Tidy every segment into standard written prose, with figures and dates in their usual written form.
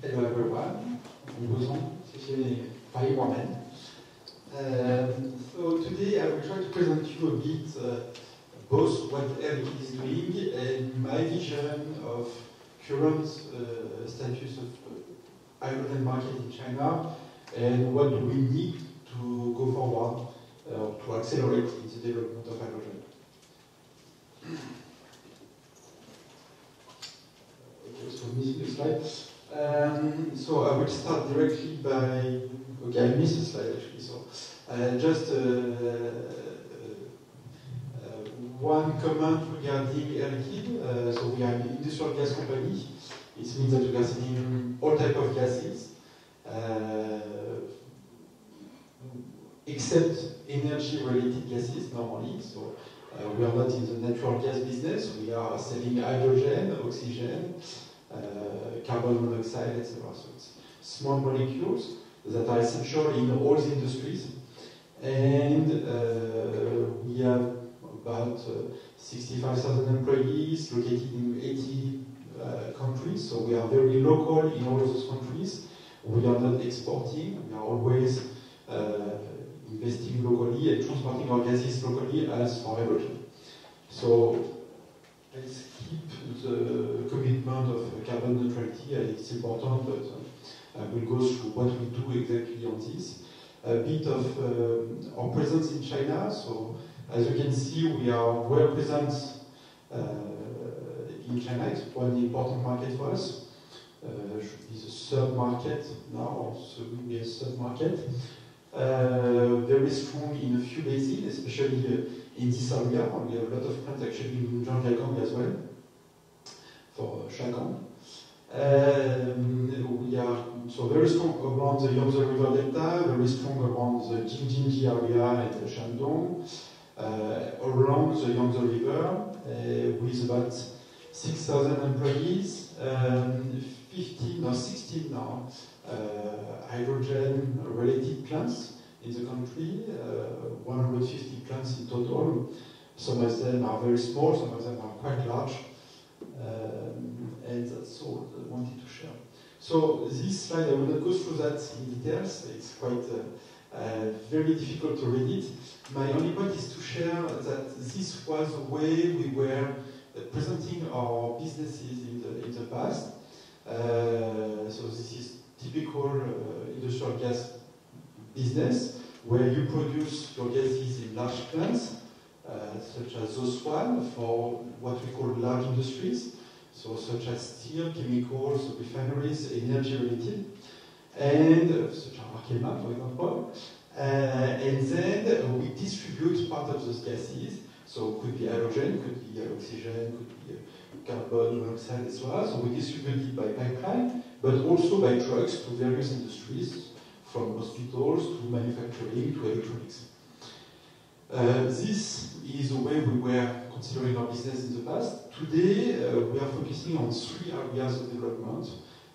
Hello everyone, so today I will try to present you a bit both what Air Liquide is doing and my vision of current status of hydrogen market in China and what do we need to go forward to accelerate the development of hydrogen. Okay, so missing a slide. So I will start directly by, okay, I missed a slide actually, so just one comment regarding Air Liquide. So we are an industrial gas company. It means that we are selling all types of gases, except energy-related gases normally. So we are not in the natural gas business. We are selling hydrogen, oxygen, carbon monoxide, etc. So it's small molecules that are essential in all the industries. And we have about 65,000 employees located in 80 countries. So we are very local in all of those countries. We are not exporting. We are always investing locally and transporting our gases locally as for hydrogen. So let's keep the commitment of carbon neutrality. It's important, but I will go through what we do exactly on this. A bit of our presence in China. So as you can see, we are well present in China. It's one important market for us. Should be the third market now, so will be a third market. Very strong in a few basins, especially in this area. We have a lot of plants actually in Zhangjiagang as well, for Shagang. We are so very strong around the Yangtze River Delta, very strong around the Jing-Jin-Ji area and the Shandong, along the Yangtze River, with about 6,000 employees, 15 or 16 now hydrogen-related plants in the country, 150 plants in total. Some of them are very small, some of them are quite large, and that's all I wanted to share. So this slide, I will not go through that in details. It's quite very difficult to read it. My only point is to share that this was the way we were presenting our businesses in the past. So this is typical industrial gas business, where you produce your gases in large plants, such as those one for what we call large industries, so such as steel, chemicals, refineries, energy related, and such as Arkema, for example. And then we distribute part of those gases, so it could be hydrogen, could be oxygen, could be carbon monoxide, and so on. So we distribute it by pipeline, but also by trucks to various industries, from hospitals to manufacturing to electronics. This is the way we were considering our business in the past. Today, we are focusing on 3 areas of development,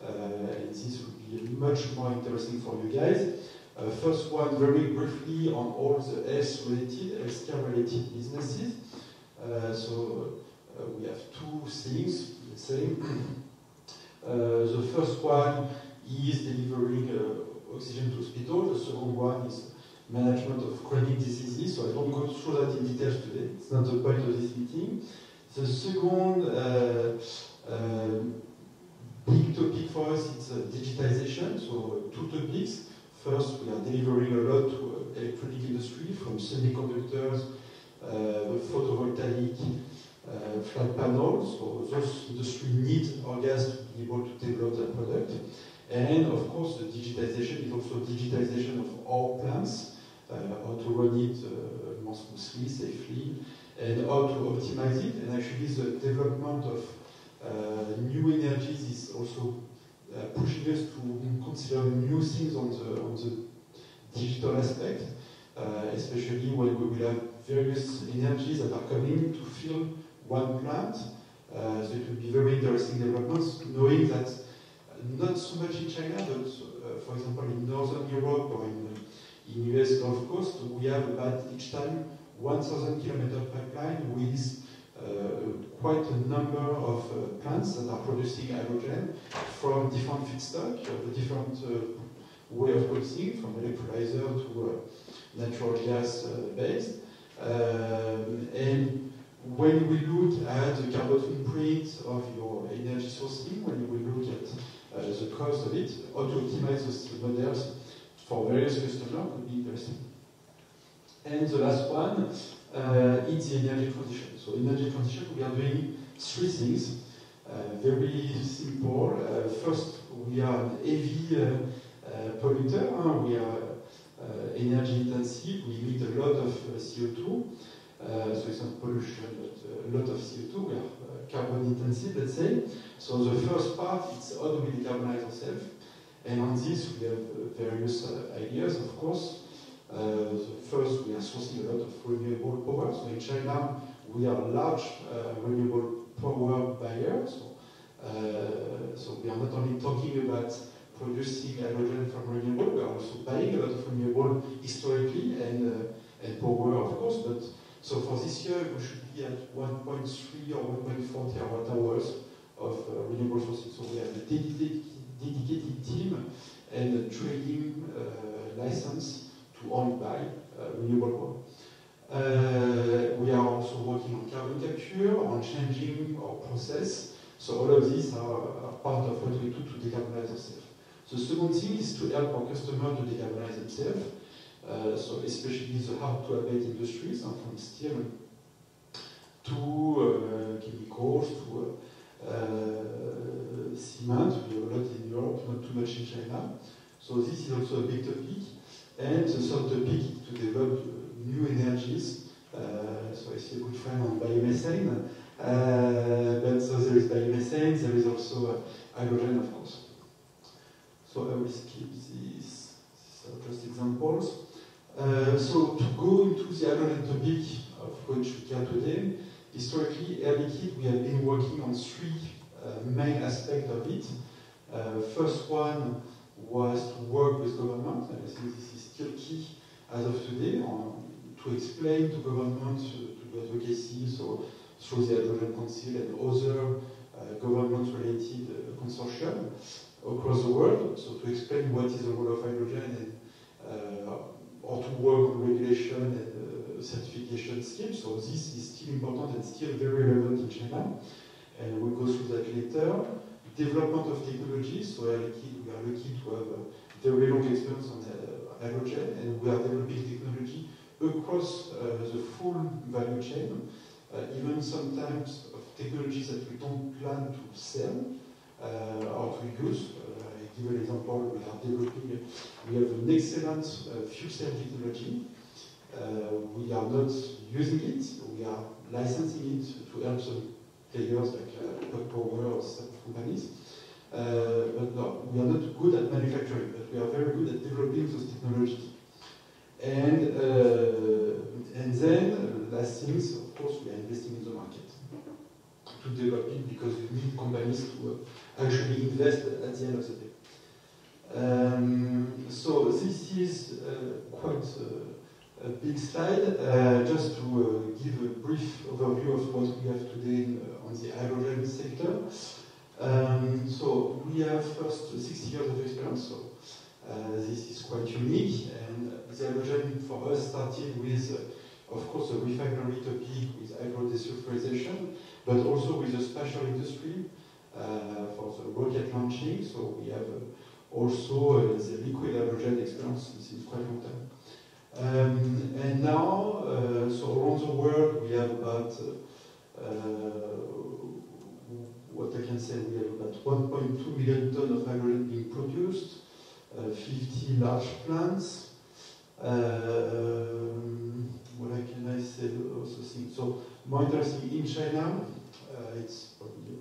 and this will be much more interesting for you guys. First one, very briefly, on all the health-related, healthcare-related businesses. We have 2 things, let's say. The first one is delivering oxygen to hospital. The second one is management of chronic diseases. So I don't go through that in details today. It's not the point of this meeting. The second big topic for us is digitization. So 2 topics. First, we are delivering a lot to electronic industry, from semiconductors, photovoltaic, flat panels. So those industries need our gas to be able to develop their product. And of course, the digitization is also digitization of our plants, how to run it more smoothly, safely, and how to optimize it. And actually, the development of new energies is also pushing us to consider new things on the digital aspect, especially when we will have various energies that are coming to fill one plant. So it will be very interesting developments, knowing that not so much in China, but for example in Northern Europe or in US Gulf Coast, we have about each time 1,000 kilometer pipeline with quite a number of plants that are producing hydrogen from different feedstock, different way of producing, from electrolyzer to natural gas based. And when we look at the carbon footprint of your energy sourcing, when we look at the cost of it, how to optimize those models for various customers could be interesting. And the last one is the energy transition. So energy transition, we are doing three things, very simple. First, we are an heavy polluter. We are energy intensive. We emit a lot of CO2. So it's not pollution, but a lot of CO2. We are carbon intensive, let's say. So the first part is how do we decarbonize ourselves? And on this, we have various ideas, of course. First, we are sourcing a lot of renewable power. So in China, we are a large renewable power buyer. So we are not only talking about producing hydrogen from renewable, we are also buying a lot of renewable historically and power, of course. But so for this year, we should be at 1.3 or 1.4 terawatt hours of renewable sources. So we have a dedicated team and a trading license to only buy renewable power. We are also working on carbon capture, on changing our process. So all of these are part of what we do to decarbonize ourselves. The second thing is to help our customers to decarbonize themselves. So especially the hard-to-abate industries, from steel to chemicals to cement. We have a lot in Europe, not too much in China. So this is also a big topic. And the third topic is to develop new energies. So I see a good friend on biomethane. But so there is biomethane, there is also hydrogen, of course. So I will skip these are just examples. So to go into the hydrogen topic of which we care today, historically, Air Liquide, we have been working on three main aspects of it. First one was to work with government, and I think this is still key as of today, to explain to government, to advocacy, so through the Hydrogen Council and other government-related consortia across the world, so to explain what is the role of hydrogen and or to work on regulation and certification schemes. So this is still important and still very relevant in China, and we'll go through that later. Development of technologies, so we are lucky to have a very long experience on hydrogen, and we are developing technology across the full value chain, even sometimes of technologies that we don't plan to sell or to use. I give an example, we have an excellent fuel cell technology. We are not using it, we are licensing it to help some players like Plug Power or some companies. But no, we are not good at manufacturing, but we are very good at developing those technologies. And then, last things, of course, we are investing in the market to develop it because we need companies to actually invest at the end of the day. So this is quite a big slide, just to give a brief overview of what we have today on the hydrogen sector. So we have first 60 years of experience, so this is quite unique, and the hydrogen for us started with, of course, a refinery topic with hydrodesulfurization, but also with the spatial industry for the rocket launching, so we have also the liquid hydrogen experience since quite a long time. And now, so around the world, we have about, what I can say, we have about 1.2 million tons of hydrogen being produced, 50 large plants. What can I say also? So more interesting in China, it's probably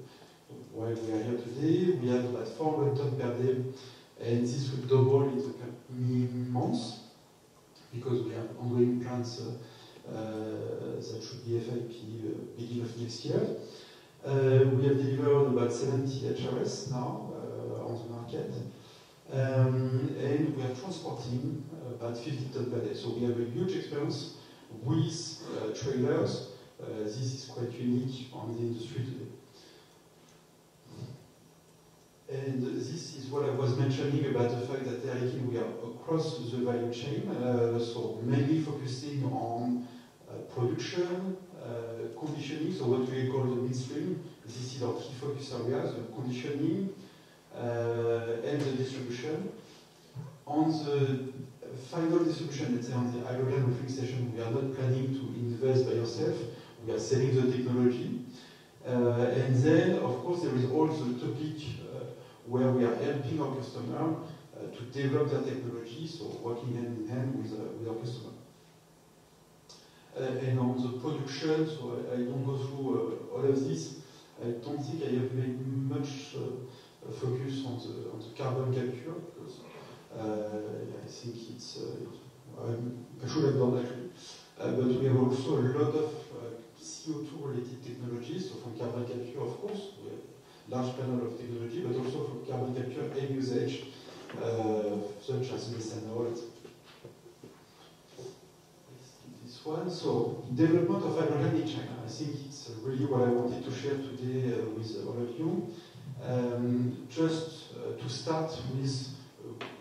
why we are here today. We have about 400 tons per day, and this will double in the coming months because we have ongoing plants that should be FIP beginning of next year. We have delivered about 70 HRS now on the market, and we are transporting about 50 tons per day. So we have a huge experience with trailers this is quite unique on the industry today. And this is what I was mentioning about the fact that Air Liquide, we are across the value chain, so mainly focusing on production, conditioning, so what we call the midstream. This is our key focus areas, the conditioning and the distribution. On the final distribution, let's say on the hydrogen refueling station, we are not planning to invest by yourself. We are selling the technology. And then, of course, there is also the topic where we are helping our customer to develop their technology, so working hand in hand with our customer. And on the production, so I don't go through all of this. I don't think I have made much focus on the carbon capture, because I think it's, I should have done actually. But we have also a lot of CO2 related technologies, so from carbon capture, of course, we have large panel of technology, but also from carbon capture and usage, such as methanol, etc. This one, so development of hydrogen in China. I think it's really what I wanted to share today with all of you. Just to start with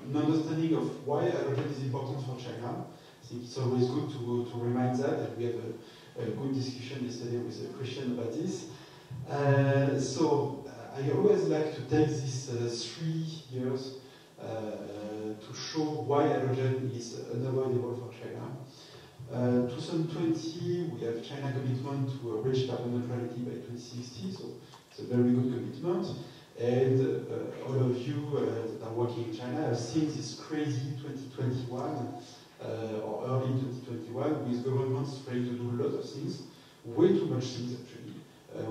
an understanding of why hydrogen is important for China. I think it's always good to remind that, and we had a good discussion yesterday with Christian about this. So I always like to take these 3 years to show why hydrogen is unavoidable for China. 2020, we have China commitment to reach carbon neutrality by 2060, so it's a very good commitment. And all of you that are working in China have seen this crazy 2021 or early 2021 with governments trying to do a lot of things, way too much things actually,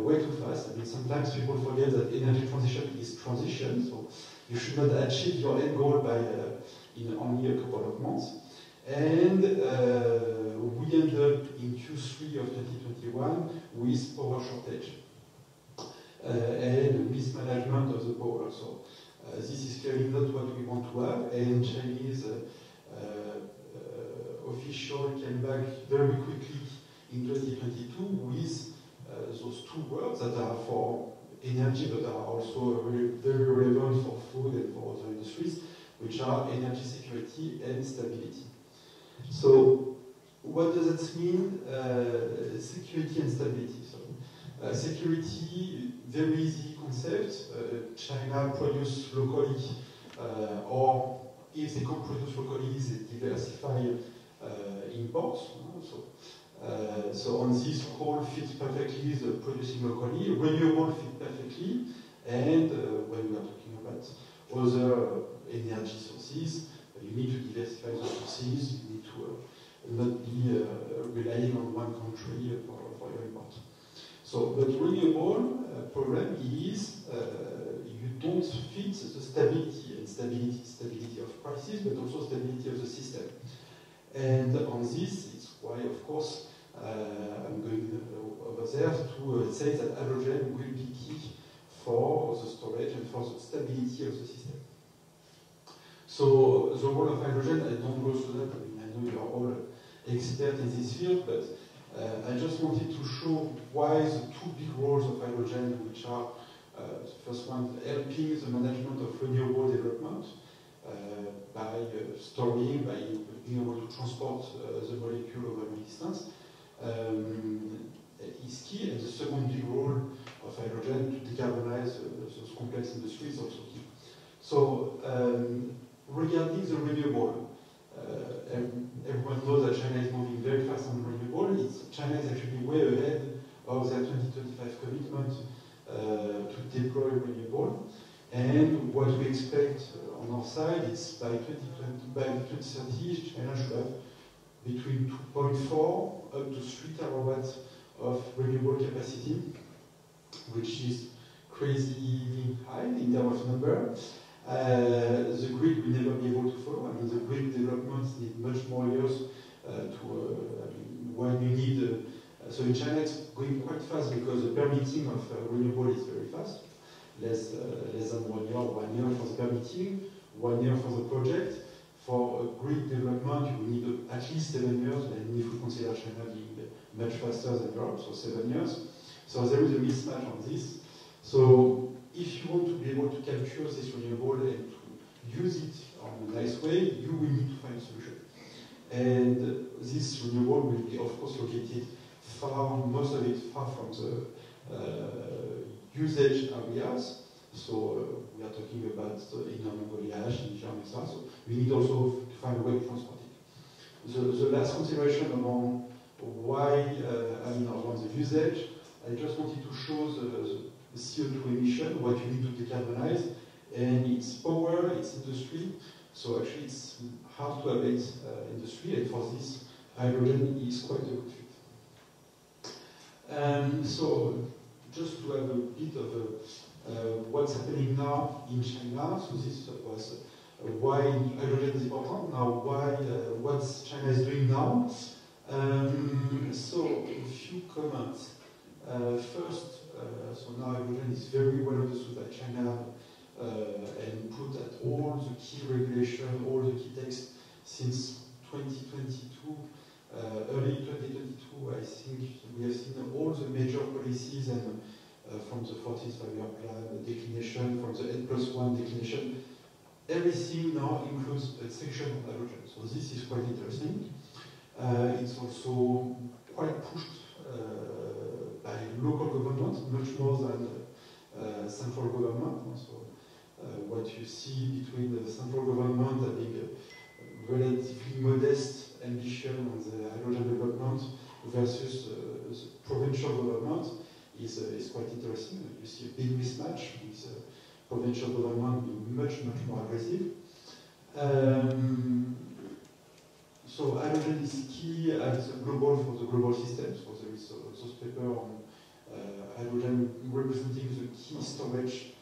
way too fast. I mean, sometimes people forget that energy transition is transition, so you should not achieve your end goal by in only a couple of months. And we end up in Q3 of 2021 with power shortage and mismanagement of the power. So this is clearly not what we want to have. And Chinese official came back very quickly in 2022 with those 2 words that are for energy, but are also very relevant for food and for other industries, which are energy security and stability. So, what does that mean? Security and stability. So, security, very easy concept. China produce locally, or if they can't produce locally, they diversify imports. So on this, coal fits perfectly the producing locally, renewable fit perfectly, and when we are talking about other energy sources, you need to diversify the sources, you need to not be relying on one country for your import. So, but renewable problem is you don't fit the stability, and stability of prices, but also stability of the system. And on this, it's why, of course, I'm going over there to say that hydrogen will be key for the storage and for the stability of the system. So the role of hydrogen, I don't go through that. I mean, I know you are all experts in this field, but I just wanted to show why the 2 big roles of hydrogen, which are the first one, helping the management of renewable development by storing, by being able to transport the molecule over long distance, is key. And the second big role of hydrogen to decarbonize those complex industries is also key. So regarding the renewable, everyone knows that China is moving very fast on renewable. China is actually way ahead of their 2025 commitment to deploy renewable. And what we expect on our side is by 2030, China should have between 2.4 up to 3 terawatts of renewable capacity, which is crazy high in terms of number. The grid will never be able to follow. I mean, the grid developments need much more years when you need. So in China, it's going quite fast because the permitting of renewable is very fast. Less than 1 year, 1 year for the permitting, 1 year for the project. For grid development, you will need at least 7 years, and if we consider China being much faster than Europe, so 7 years. So there is a mismatch on this. So if you want to be able to capture this renewable and to use it on a nice way, you will need to find a solution. And this renewable will be, of course, located most of it far from the usage areas. So we are talking about Inner Mongolia, Xinjiang, etc. So we need also to find a way to transport it. The last consideration around around the usage, I just wanted to show the CO2 emission, what you need to decarbonize, and it's power, it's industry. So actually it's hard to abate industry, and for this, hydrogen is quite a good fit. So just to have a bit of what's happening now in China, so this was why hydrogen is important, now what China is doing now. So a few comments. First, so now hydrogen is very well understood by China and put at all the key regulation, all the key texts since 2022, early 2022. I think we have seen all the major policies and from the 14th Five-Year Plan declination, from the N+1 declination, everything now includes a section on hydrogen. So this is quite interesting. It's also quite pushed by local government, much more than central government. So what you see between the central government having a relatively modest ambition on the hydrogen development versus the provincial government is quite interesting. You see a big mismatch with provincial government being much more aggressive. So hydrogen is key as for the global system. So there is also a paper on hydrogen representing the key storage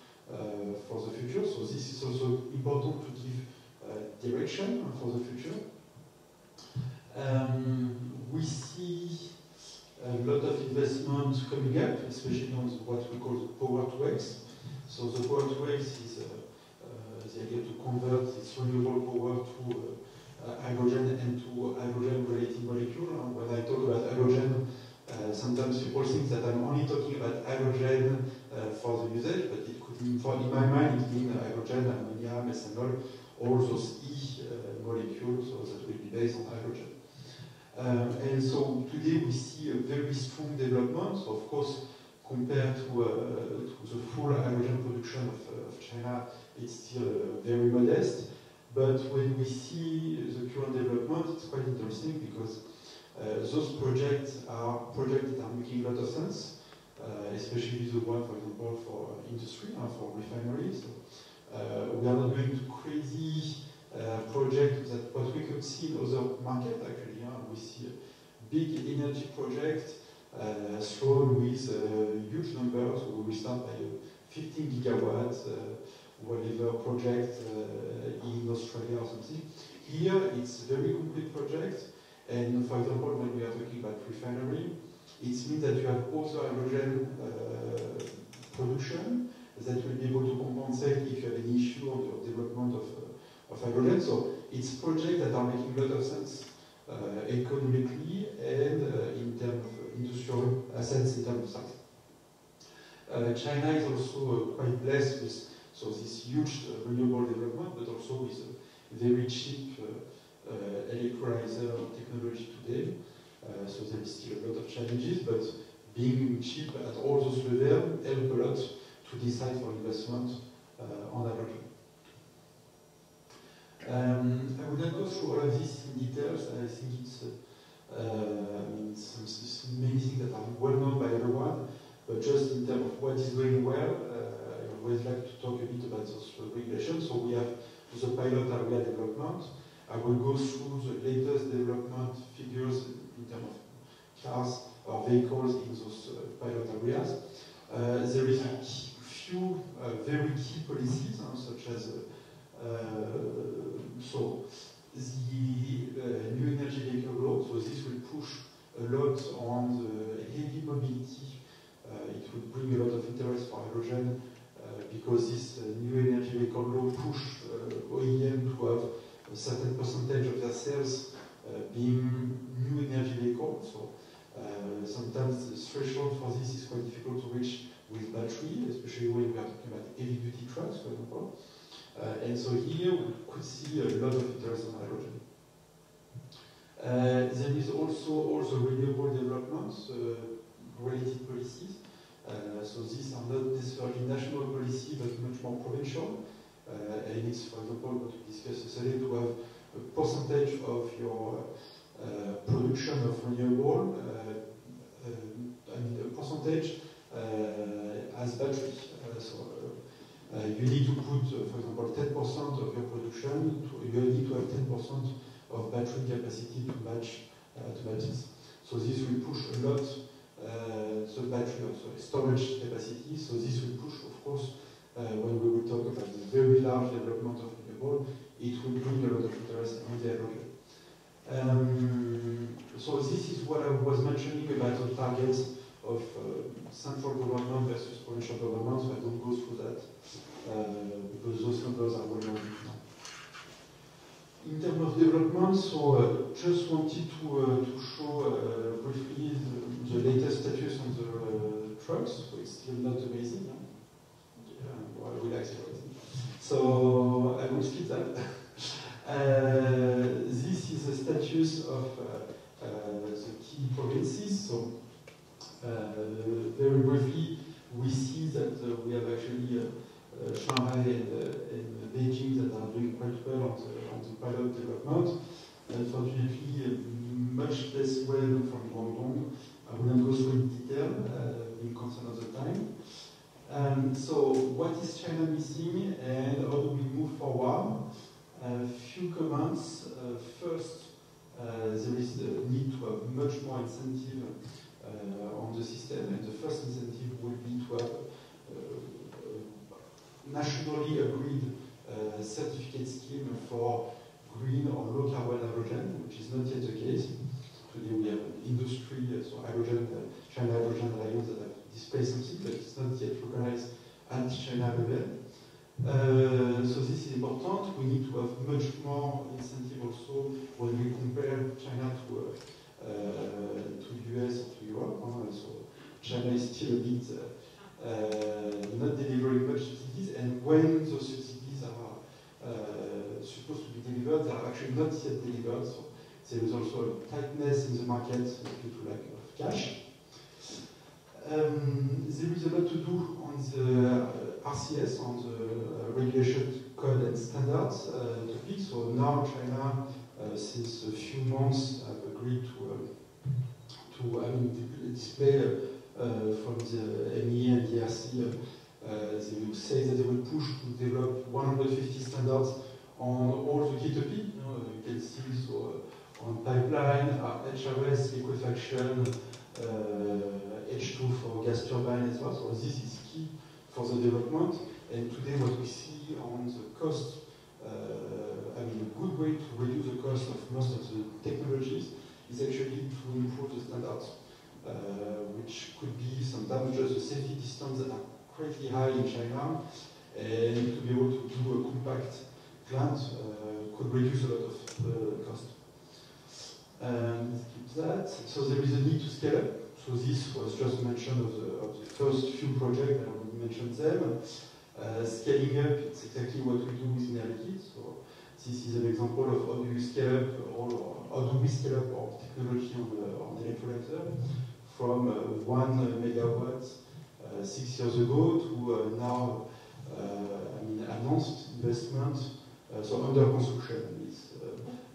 for the future. So this is also important to give direction for the future. We see a lot of investment coming up, especially on what we call the Power-to-X. So the Power-to-X is the idea to convert this renewable power to hydrogen and to hydrogen-related molecule. When I talk about hydrogen, sometimes people think that I'm only talking about hydrogen for the usage, but it could mean, in my mind, it means hydrogen, ammonia, methanol, all those E molecules, so that will be based on hydrogen. And so today we see a very strong development. So of course, compared to the full hydrogen production of China, it's still very modest. But when we see the current development, it's quite interesting because those projects that are making a lot of sense, especially the one, for example, for industry, for refineries. So, we are not going to crazy projects that what we could see in other markets actually. We see a big energy project thrown with huge numbers. So we will start by 15 gigawatts. Whatever project in Australia or something. Here, it's a very complete project, and for example, when we are talking about refinery, it means that you have also hydrogen production that will be able to compensate if you have an issue on the development of hydrogen. So it's projects that are making a lot of sense economically and in terms of industrial assets in terms of size. China is also quite blessed with so this huge renewable development, but also with a very cheap electrolyzer technology today. So there is still a lot of challenges, but being cheap at all those levels help a lot to decide for investment on hydrogen. I will not go through all of this in details. I think it's many things that are well known by everyone, but just in terms of what is going well, I always like to talk a bit about those regulations. So we have the pilot area development. I will go through the latest development figures in terms of cars or vehicles in those pilot areas. There is a few very key policies, such as so the new energy vehicle law. So this will push a lot on the heavy mobility. It will bring a lot of interest for hydrogen. Because this new energy vehicle law push OEM to have a certain percentage of their sales being new energy vehicles. So Sometimes the threshold for this is quite difficult to reach with battery, especially when we are talking about heavy-duty trucks, for example. And so here we could see a lot of interest in hydrogen. There is also all the renewable developments, related policies. So these are not necessarily national policy, but much more provincial. And it's, for example, what we discussed yesterday, to have a percentage of your production of renewable, a percentage as battery. You need to put, for example, 10% of your production, you need to have 10% of battery capacity to match this. So this will push a lot the battery, storage capacity. So this will push, of course, when we will talk about the very large development of renewable, it will bring a lot of interest in the hydrogen. So this is what I was mentioning about the targets of central government versus provincial government, so I don't go through that, because those numbers are well known now. In terms of development, so just wanted to show briefly the latest status on the trucks, so it's still not amazing. Well, we'll accelerate. So I will skip that. This is the status of the key provinces. So very briefly, we see that we have actually Shanghai and Beijing that are doing quite well on the pilot development. Unfortunately, much less well from Guangdong. I will not go through in detail, in concern of the time. So what is China missing and how do we move forward? A few comments. First, there is the need to have much more incentive on the system, and the first incentive will be to have nationally agreed certificate scheme for green or low carbon hydrogen, which is not yet the case. Today we have an industry, so hydrogen, China Hydrogen Alliance that have displayed something, but it's not yet recognized at China level. So this is important. We need to have much more incentive also when we compare China to US or to Europe. So China is still a bit not delivering much subsidies, and when those subsidies are supposed to be delivered, they are actually not yet delivered. So there is also a tightness in the market due to lack of cash. There is a lot to do on the RCS, on the regulation code and standards topic. So now China, since a few months, have agreed to display from the MEA and the ERC. They will say that they will push to develop 150 standards on all the key topics. You can see so on pipeline, HRS, liquefaction, H2 for gas turbine as well. So this is key for the development. And today what we see on the cost, a good way to reduce the cost of most of the technologies is actually to improve the standards, which could be sometimes just the safety standards that are greatly high in China, and to be able to do a compact plant could reduce a lot of cost. Skip that. So there is a need to scale up. So this was just mentioned of the first few projects, I already mentioned them. Scaling up, it's exactly what we do with Air Liquide. So this is an example of how do you scale up, or how do we scale up our technology on electrolyzer from 1 megawatt 6 years ago to now announced investment, so under construction, is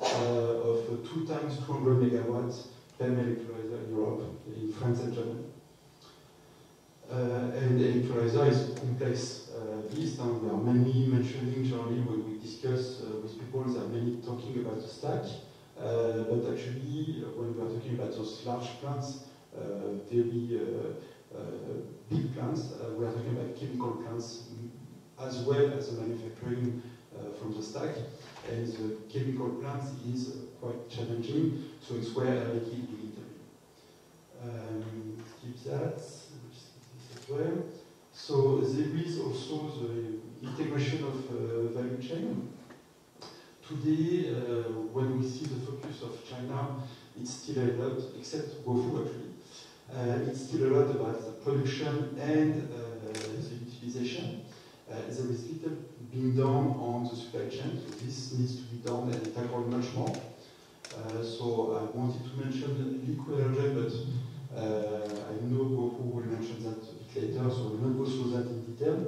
of 2 times 200 megawatts PEM electrolyzer in Europe, in France and Germany. And electrolyzer is a complex beast, and we are mainly mentioning generally when we discuss with people, they are mainly talking about the stack, but actually when we are talking about those large plants, very big plants, we are talking about chemical plants as well as the manufacturing from the stack, and the chemical plant is quite challenging, so it's where Air Liquide will intervene. Skip that, which is as well. So there is also the integration of value chain. Today, when we see the focus of China, it's still a lot, except GoFu actually. It's still a lot about the production and the utilization. There is little being done on the supply chain, so this needs to be done and tackled much more. So I wanted to mention liquid hydrogen, but I know Goku will mention that a bit later, so we'll not go through that in detail.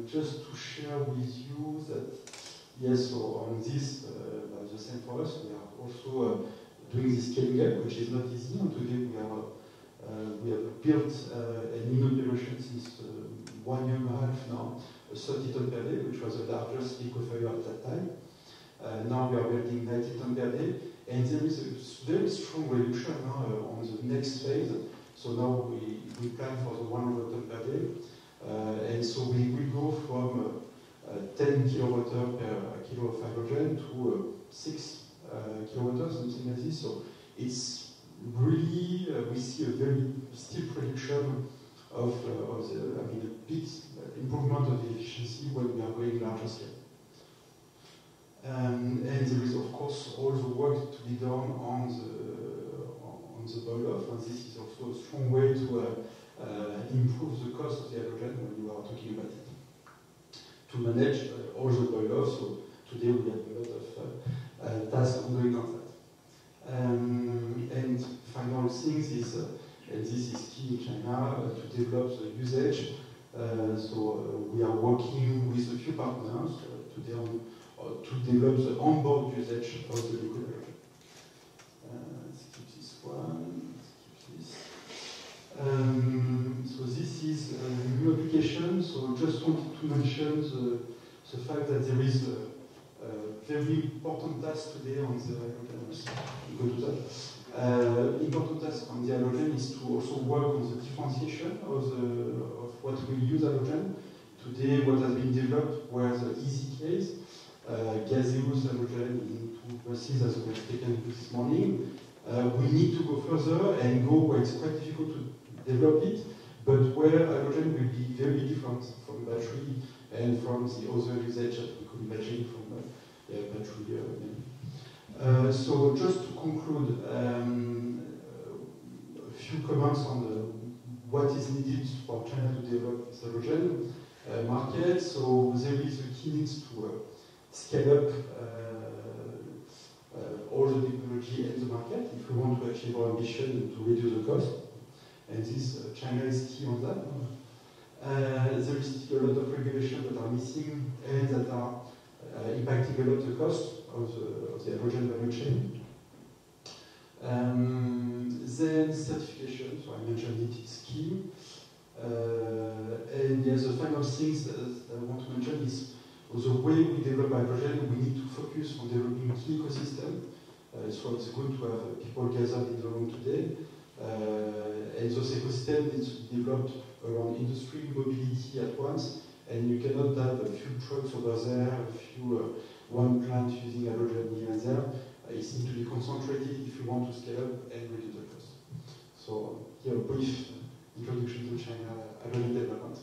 Just to share with you that, yes, so on this, the same for us, we are also doing this scaling up, which is not easy, and today we have built an in-operation since 1 year and a half now, 30 tons per day, which was the largest liquefier at that time. Now we are building 90 tons per day, and there is a very strong reduction on the next phase. So now we plan for the 100 tons per day, and so we will go from 10 kWh per kilo of hydrogen to 6 kWh, something like this. So it's really, we see a very steep reduction of the, I mean, a big improvement of the efficiency when we are going larger scale. And there is, of course, all the work to be done on the boil-off, and this is also a strong way to improve the cost of the hydrogen when you are talking about it. To manage all the boil-off, so today we have a lot of tasks ongoing on that. And final thing is, and this is key in China, to develop the usage. So we are working with a few partners today to develop the onboard usage of the liquid hydrogen. Skip this one, skip this. So this is a new application. So just wanted to mention the fact that there is a very important task today on the hydrogen. Go to that. Important task on the hydrogen is to also work on the differentiation of what we use hydrogen. Today, what has been developed were the easy case, gaseous hydrogen in 2 buses as we have taken this morning. We need to go further and go where it's quite difficult to develop it, but where hydrogen will be very different from battery and from the other usage that we could imagine from battery. So just to conclude, a few comments on what is needed for China to develop this hydrogen market. So there is a key need to scale up all the technology and the market if we want to achieve our ambition and to reduce the cost. And this, China is key on that. There is still a lot of regulations that are missing and that are impacting a lot the cost of the hydrogen value chain. Then certification, so I mentioned it, it's key. And yes, the final things that I want to mention is the way we develop hydrogen, we need to focus on developing key ecosystem. So it's good to have people gathered in the room today. And those ecosystems need to be developed around industry, mobility at once. And you cannot have a few trucks over there, one plant using hydrogen here and there. It needs to be concentrated if you want to scale up and reduce the cost. So here a brief introduction to China hydrogen development.